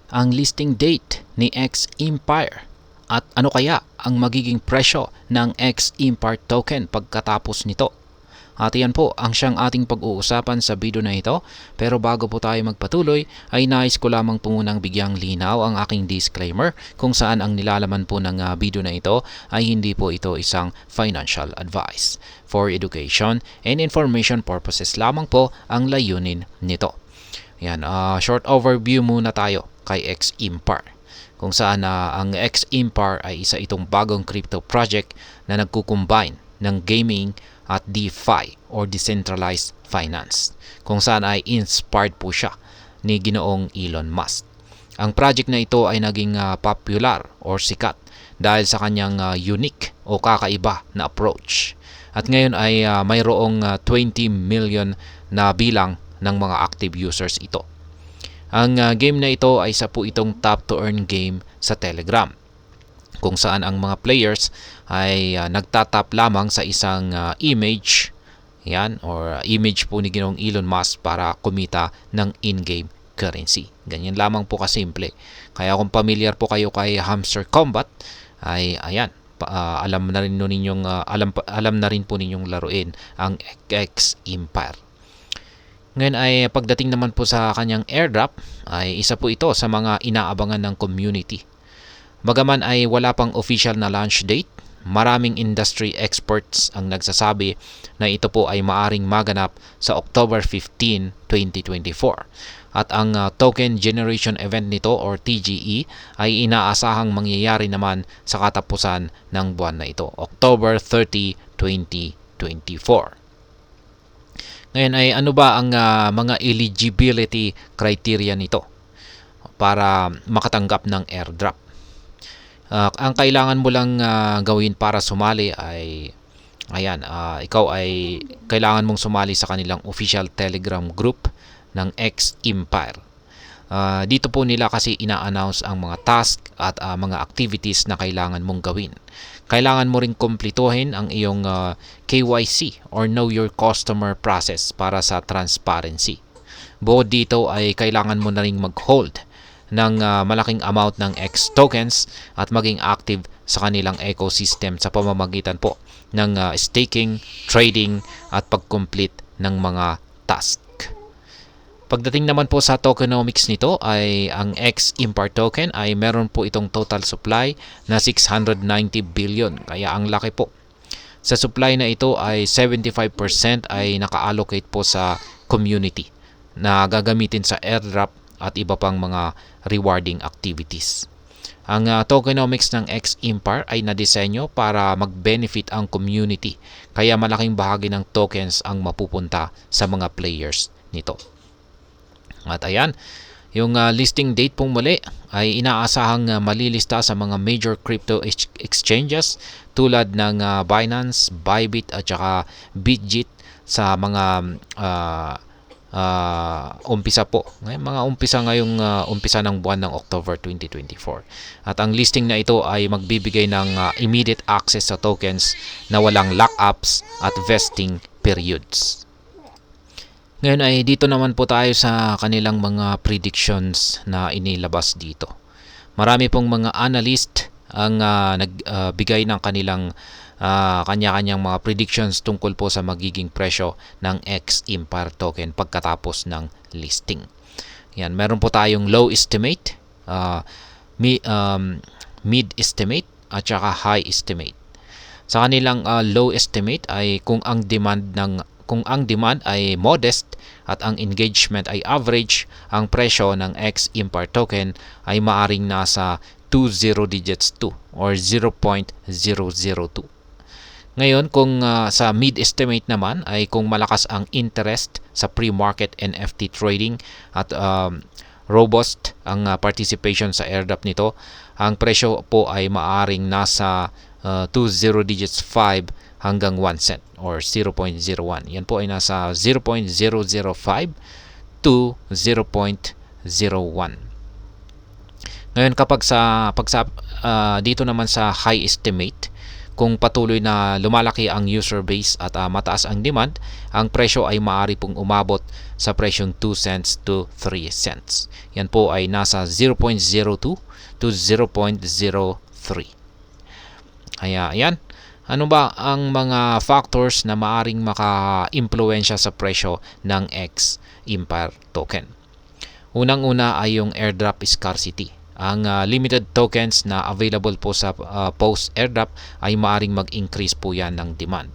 ang listing date ni X Empire at ano kaya ang magiging presyo ng X Empire token pagkatapos nito. At yan po ang siyang ating pag-uusapan sa video na ito. Pero bago po tayo magpatuloy ay nais ko lamang po munang bigyang linaw ang aking disclaimer kung saan ang nilalaman po ng video na ito ay hindi po ito isang financial advice. For education and information purposes lamang po ang layunin nito. Yan, short overview muna tayo kay X Empire. Kung saan ang X Empire ay isa itong bagong crypto project na nagkukombine ng gaming at DeFi or Decentralized Finance, kung saan ay inspired po siya ni Ginoong Elon Musk. Ang project na ito ay naging popular or sikat dahil sa kanyang unique o kakaiba na approach. At ngayon ay mayroong 20 million na bilang ng mga active users ito. Ang game na ito ay isa po itong top to earn game sa Telegram, kung saan ang mga players ay nagtatap lamang sa isang image, yan, or image po ni Ginoong Elon Musk para kumita ng in-game currency. Ganyan lamang po kasimple. Kaya kung familiar po kayo kay Hamster Combat, ay ayan, alam na rin ninyong alam na rin po ninyong laruin ang X Empire. Ngayon ay pagdating naman po sa kanyang airdrop, ay isa po ito sa mga inaabangan ng community. Bagaman ay wala pang official na launch date, maraming industry experts ang nagsasabi na ito po ay maaring maganap sa October 15, 2024. At ang token generation event nito or TGE ay inaasahang mangyayari naman sa katapusan ng buwan na ito, October 30, 2024. Ngayon ay ano ba ang mga eligibility criteria nito para makatanggap ng airdrop? Ang kailangan mo lang gawin para sumali ay ayan, ikaw ay kailangan mong sumali sa kanilang official Telegram group ng X Empire. Dito po nila kasi ina-announce ang mga task at mga activities na kailangan mong gawin. Kailangan mo ring kumpletuhin ang iyong KYC or Know Your Customer process para sa transparency. Bukod dito ay kailangan mo na ring mag-hold ng malaking amount ng X tokens at maging active sa kanilang ecosystem sa pamamagitan po ng staking, trading at pag-complete ng mga task. Pagdating naman po sa tokenomics nito ay ang X Empire token ay meron po itong total supply na 690 billion, kaya ang laki po. Sa supply na ito ay 75% ay naka-allocate po sa community na gagamitin sa airdrop at iba pang mga rewarding activities. Ang tokenomics ng X Empire ay nadisenyo para mag-benefit ang community, kaya malaking bahagi ng tokens ang mapupunta sa mga players nito. At ayan, yung listing date pong muli ay inaasahang malilista sa mga major crypto exchanges tulad ng Binance, Bybit at saka Bitget sa mga umpisa po. Mga umpisa ngayong umpisa ng buwan ng October 2024. At ang listing na ito ay magbibigay ng immediate access sa tokens na walang lockups at vesting periods. Ngayon ay dito naman po tayo sa kanilang mga predictions na inilabas dito. Marami pong mga analyst ang nagbigay ng kanilang kanya-kanyang mga predictions tungkol po sa magiging presyo ng X Empire token pagkatapos ng listing. Yan, meron po tayong low estimate, mid estimate at saka high estimate. Sa kanilang low estimate ay kung ang demand ay modest at ang engagement ay average, ang presyo ng X Empire token ay maaring nasa 20 digits 2 or 0.002. Ngayon, kung sa mid-estimate naman ay kung malakas ang interest sa pre-market NFT trading at robust ang participation sa airdrop nito, ang presyo po ay maaring nasa 20 digits 5 hanggang 1 cent or 0.01. Yan po ay nasa 0.005 to 0.01. Ngayon kapag dito naman sa high estimate, kung patuloy na lumalaki ang user base at mataas ang demand, ang presyo ay maaari pong umabot sa presyong 2 cents to 3 cents. Yan po ay nasa 0.02 to 0.03. Kaya yan, ano ba ang mga factors na maaring maka-impluwensya sa presyo ng X Empire token? Unang-una ay yung airdrop scarcity. Ang limited tokens na available po sa post-airdrop ay maaring mag-increase po yan ng demand.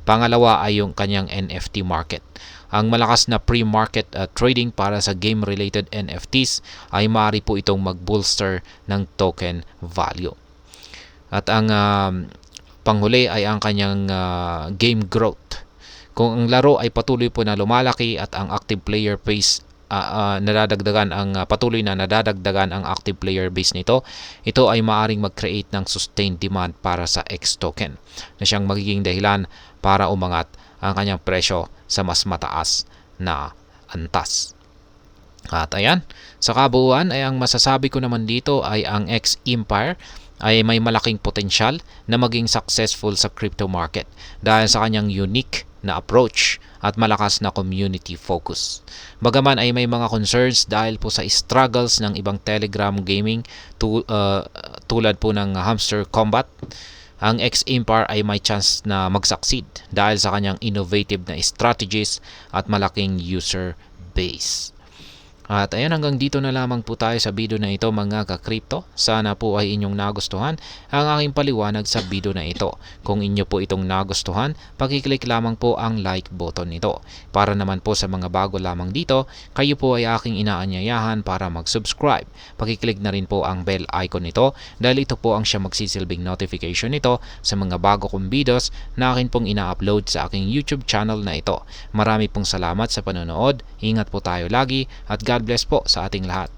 Pangalawa ay yung kanyang NFT market. Ang malakas na pre-market trading para sa game-related NFTs ay maaari po itong mag-bolster ng token value. At ang panghuli ay ang kanyang game growth. Kung ang laro ay patuloy po na lumalaki at ang active player base patuloy na nadadagdagan ang active player base nito, ito ay maaring mag-create ng sustained demand para sa X token na siyang magiging dahilan para umangat ang kanyang presyo sa mas mataas na antas. At ayan, sa kabuuan ay ang masasabi ko naman dito ay ang X Empire ay may malaking potensyal na maging successful sa crypto market dahil sa kanyang unique na approach at malakas na community focus. Bagaman ay may mga concerns dahil po sa struggles ng ibang Telegram gaming tulad po ng Hamster Combat, ang X Empire ay may chance na mag-succeed dahil sa kanyang innovative na strategies at malaking user base. At ayan, hanggang dito na lamang po tayo sa video na ito mga ka-crypto. Sana po ay inyong nagustuhan ang aking paliwanag sa video na ito. Kung inyo po itong nagustuhan, pakiclick lamang po ang like button nito. Para naman po sa mga bago lamang dito, kayo po ay aking inaanyayahan para mag-subscribe. Pakiclick na rin po ang bell icon nito dahil ito po ang siya magsisilbing notification nito sa mga bago kong videos na akin pong ina-upload sa aking YouTube channel na ito. Marami pong salamat sa panonood. Ingat po tayo lagi at God bless po sa ating lahat.